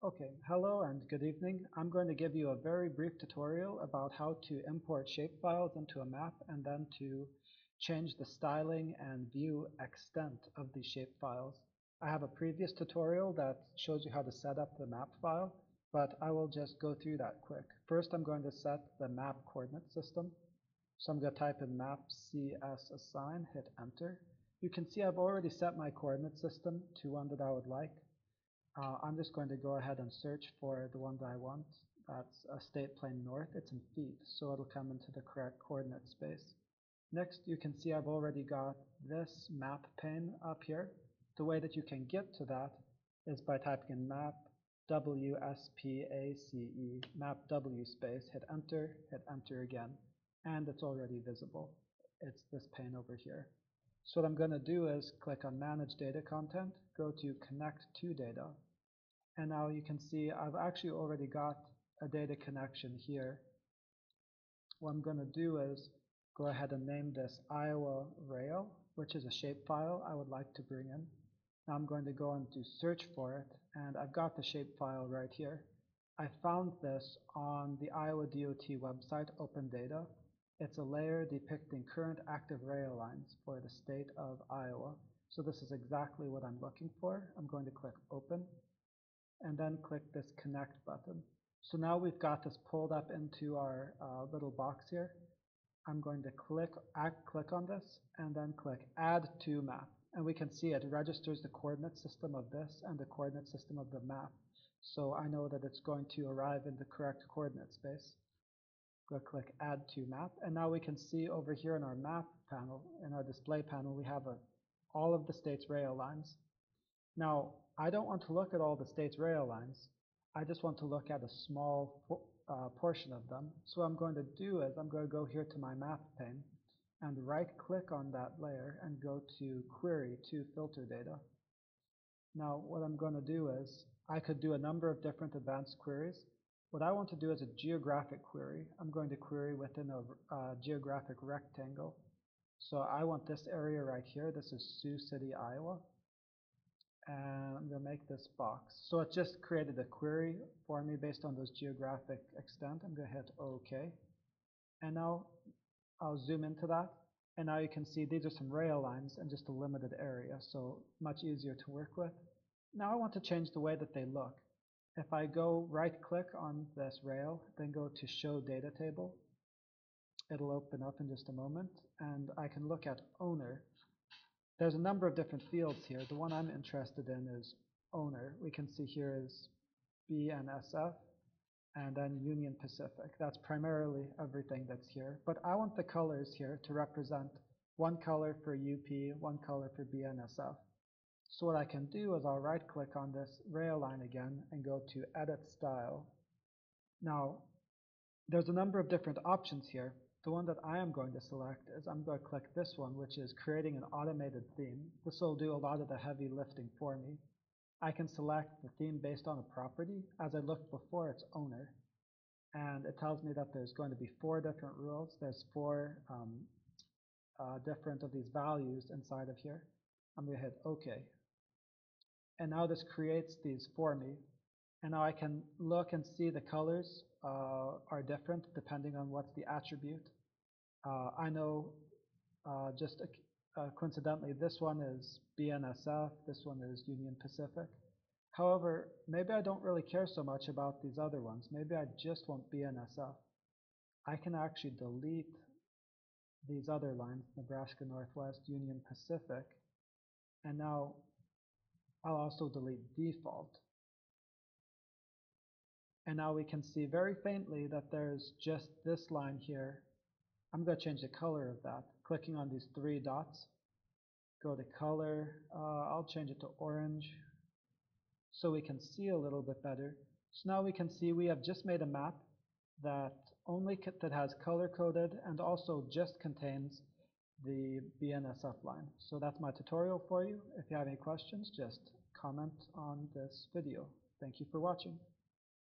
Okay, hello and good evening. I'm going to give you a very brief tutorial about how to import shapefiles into a map and then to change the styling and view extent of these shapefiles. I have a previous tutorial that shows you how to set up the map file, but I will just go through that quick. First, I'm going to set the map coordinate system. So I'm going to type in map cs assign, hit enter. You can see I've already set my coordinate system to one that I would like. I'm just going to go ahead and search for the one that I want. That's a state plane north. It's in feet, so it'll come into the correct coordinate space. Next, you can see I've already got this map pane up here. The way that you can get to that is by typing in map WSPACE, map W space, hit enter again, and it's already visible. It's this pane over here. So what I'm going to do is click on Manage Data Content, go to Connect to Data, and now you can see I've actually already got a data connection here. What I'm going to do is go ahead and name this Iowa Rail, which is a shapefile I would like to bring in. Now I'm going to go and do search for it, and I've got the shapefile right here. I found this on the Iowa DOT website, Open Data. It's a layer depicting current active rail lines for the state of Iowa. So this is exactly what I'm looking for. I'm going to click Open and then click this Connect button. So now we've got this pulled up into our little box here. I'm going to click on this and then click Add to Map. And we can see it registers the coordinate system of this and the coordinate system of the map. So I know that it's going to arrive in the correct coordinate space. Go click Add to Map, and now we can see over here in our map panel, in our display panel, we have all of the state's rail lines. Now, I don't want to look at all the state's rail lines. I just want to look at a small portion of them. So what I'm going to do is I'm going to go here to my map pane and right-click on that layer and go to Query to Filter Data. Now, what I'm going to do is I could do a number of different advanced queries. What I want to do is a geographic query. I'm going to query within a geographic rectangle. So I want this area right here. This is Sioux City, Iowa. And I'm going to make this box. So it just created a query for me based on those geographic extent. I'm going to hit OK. And now I'll zoom into that. And now you can see these are some rail lines in just a limited area. So much easier to work with. Now I want to change the way that they look. If I go right-click on this rail, then go to Show Data Table, it'll open up in just a moment, and I can look at Owner. There's a number of different fields here. The one I'm interested in is Owner. We can see here is BNSF, and then Union Pacific. That's primarily everything that's here. But I want the colors here to represent one color for UP, one color for BNSF. So what I can do is I'll right-click on this rail line again and go to Edit Style. Now, there's a number of different options here. The one that I am going to select is I'm going to click this one, which is creating an automated theme. This will do a lot of the heavy lifting for me. I can select the theme based on a property. As I looked before, it's Owner. And it tells me that there's going to be 4 different rules. There's 4 different of these values inside of here. I'm going to hit OK. And now this creates these for me. And now I can look and see the colors are different depending on what's the attribute. I know just coincidentally this one is BNSF, this one is Union Pacific. However, maybe I don't really care so much about these other ones. Maybe I just want BNSF. I can actually delete these other lines, Nebraska Northwest, Union Pacific, and now I'll also delete default. And now we can see very faintly that there's just this line here. I'm going to change the color of that. Clicking on these 3 dots, go to color, I'll change it to orange so we can see a little bit better. So now we can see we have just made a map that that has color coded and also just contains the BNSF line. So that's my tutorial for you. If you have any questions, just comment on this video. Thank you for watching.